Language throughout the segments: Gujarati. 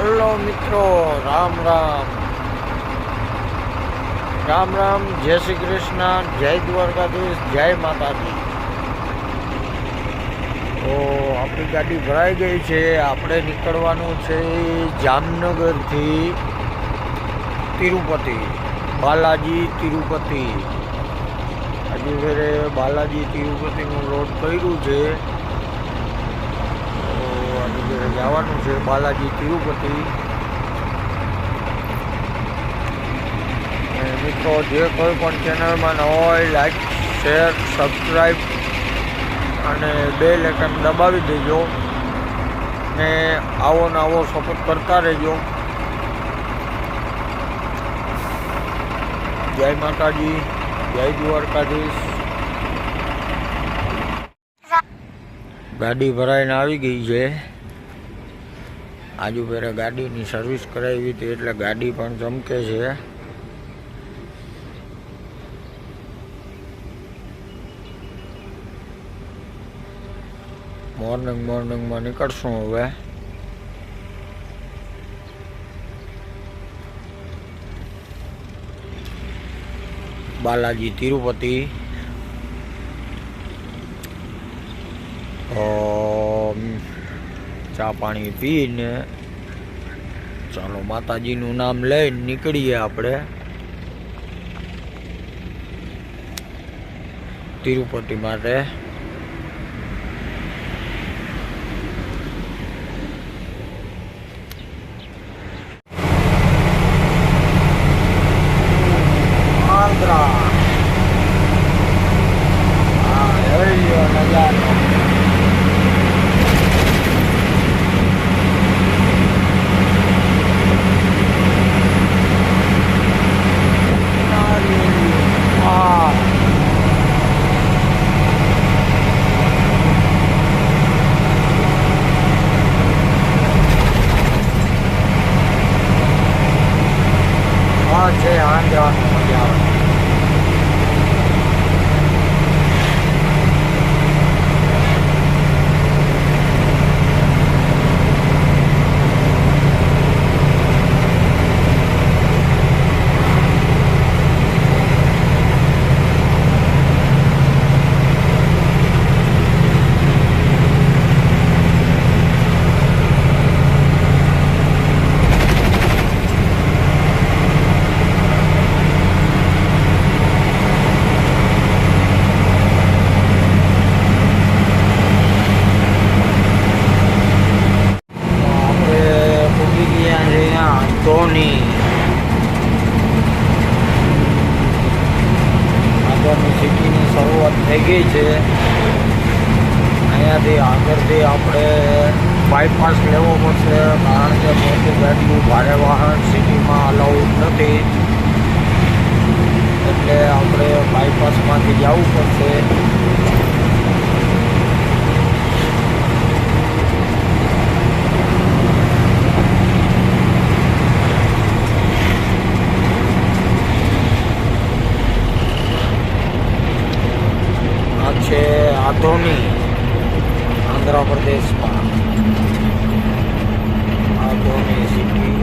હલો મિત્રો, રામ રામ રામ રામ, જય શ્રી કૃષ્ણ, જય દ્વારકાધીશ, જય માતાજી. તો આપણી ગાડી ભરાઈ ગઈ છે. આપણે નીકળવાનું છે જામનગરથી તિરુપતિ, બાલાજી તિરુપતિ. હજુ ફેરે બાલાજી તિરુપતિનું લોડ કર્યું છે. જવાનું છે બાલાજી તિરુપતિ. મિત્રો, જે કોઈ પણ ચેનલમાં ન હોય, લાઈક શેર સબસ્ક્રાઈબ અને બેલ આઇકન દબાવી દેજો ને આવો ને આવો સપોર્ટ કરતા રહેજો. જય માતાજી, જય દ્વારકાધીશ. ગાડી ભરાઈને આવી ગઈ છે. આજુ ફેરે ગાડીની સર્વિસ કરાવી હતી એટલે ગાડી પણ ચમકે છે. મોર્નિંગમાં નીકળશું હવે. બાલાજી તિરુપતિ. ચા પાણી પીને ચાલો માતાજીનું નામ લઈને નીકળીએ આપણે તિરુપતિ માટે. છે આંધ્રા મજા આવે. આગળની સિટીની શરૂઆત થઈ ગઈ છે. અહીંયાથી આગળથી આપણે બાયપાસ લેવો પડશે, કારણ કે મોટી ગાડીઓ ભારે વાહન સિટીમાં અલાઉડ નથી, એટલે આપણે બાયપાસમાંથી જવું પડશે. છે આધોની, આંધ્રપ્રદેશમાં આધોની સિટી.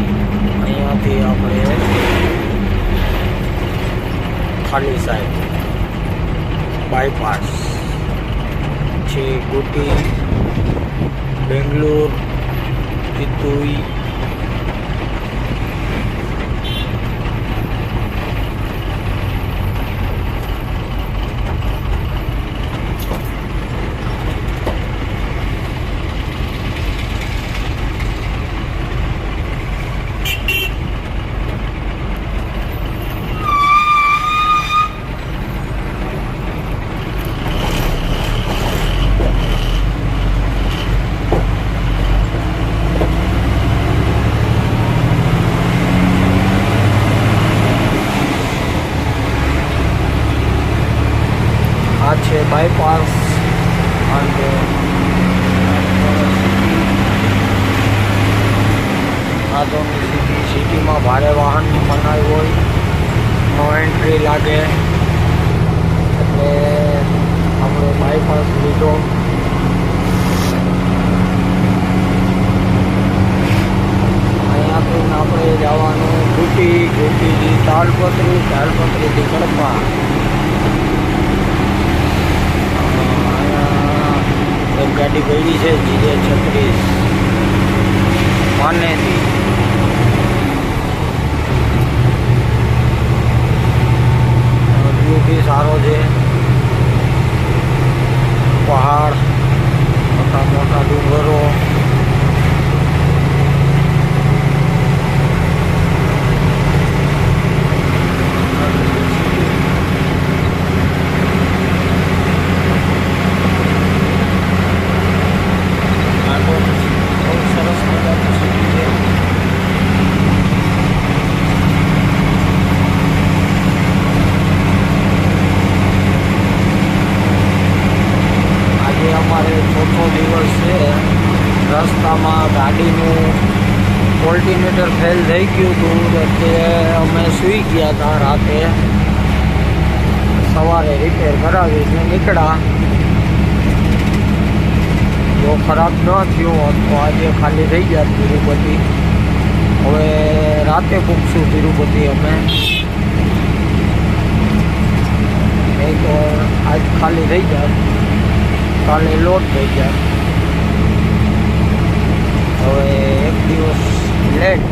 અહીંયાથી આપણે ખાલી સાઈડ બાયપાસ છે ગુટી, બેંગ્લોર, તિતુઈ. આ છે બાયપાસ. અને આધોની સિટીમાં ભારે વાહનની મનાઈ હોય, નો એન્ટ્રી લાગે, એટલે આપણે બાયપાસ લીધો. ગોપીથી તાલપત્રીથી કડપા. એક ગાડી ગઈ છે GJ 36 માનેથી. વ્યૂ બી સારો છે, પહાડ, મોટા મોટા ડુંગરો. રસ્તામાં ગાડીનું ઓલ્ટરનેટર ફેલ થઈ ગયું હતું, એટલે અમે સૂઈ ગયા હતા. રાતે સવારે રિપેર કરાવીને નીકળ્યા. જો ખરાબ ન થયું હોત તો આજે ખાલી થઈ ગયા તિરુપતિ. હવે રાતે પૂછશું તિરુપતિ અમે, નહીં તો આજ ખાલી થઈ જાય, કાલે લોડ થઈ જાય. હવે એક દિવસ લેટ.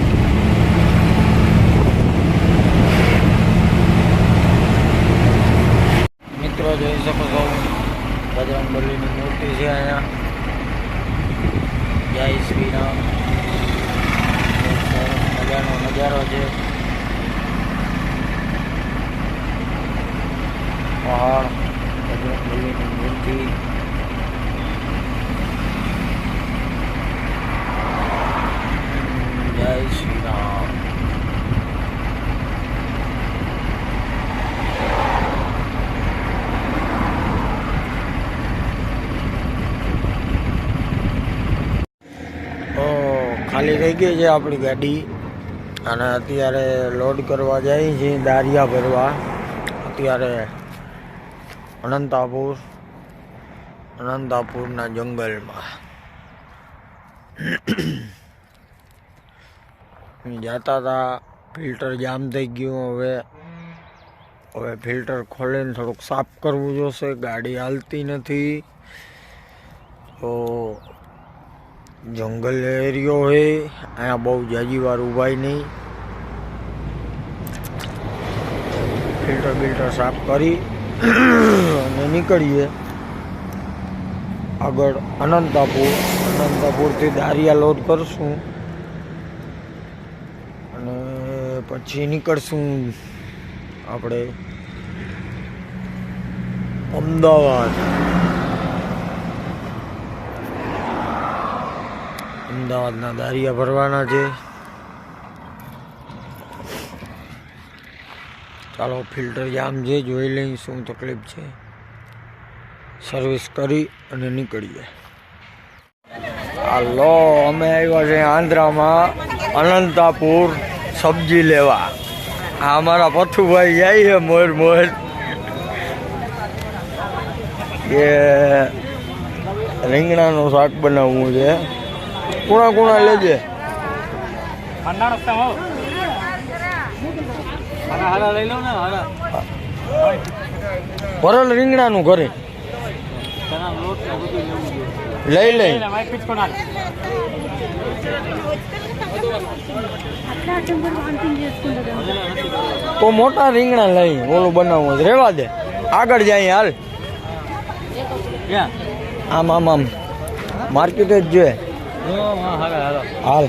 મિત્રો જોઈ શકો છો બજરંગબલીની મૂર્તિ છે અહીંયા. જય શ્રી રામ. મજાનો નજારો છે, પહાડ, બજરંગબલીની મૂર્તિ. જય શ્રી રામ. ખાલી થઈ ગઈ છે આપણી ગાડી અને અત્યારે લોડ કરવા જાય છે દારિયા ભરવા. અત્યારે અનંતાપુરના જંગલમાં જતા હતા. ફિલ્ટર જામ થઈ ગયું. હવે ફિલ્ટર ખોલીને થોડુંક સાફ કરવું જોશે. ગાડી હાલતી નથી. તો જંગલ એરિયો છે, અહીંયા બહુ જાજી વાર ઊભાય નહીં. ફિલ્ટર સાફ કરી અને નીકળીએ આગળ અનંતાપુરથી દારિયા લોડ કરશું અને પછી નીકળશું આપણે અમદાવાદના દારિયા ભરવાના છે. ચાલો ફિલ્ટર જામ છે, જોઈ લઈ શું તકલીફ છે. સર્વિસ કરી અને નીકળીએ. હાલો અમે આવ્યા છે આંધ્રામાં અનંતાપુર સબ્જી લેવા. આ અમારા પથુભાઈ જાય છે મોર એ રીંગણાનું શાક બનાવવું છે. કુણા લેજે. ભરેલ રીંગણાનું ઘરે લઈ તો મોટા રીંગણા લઈ ઓલું બનાવવું રેવા દે. આગળ જાય હાલ. આમ માર્કેટ જ જોઈએ. હાલ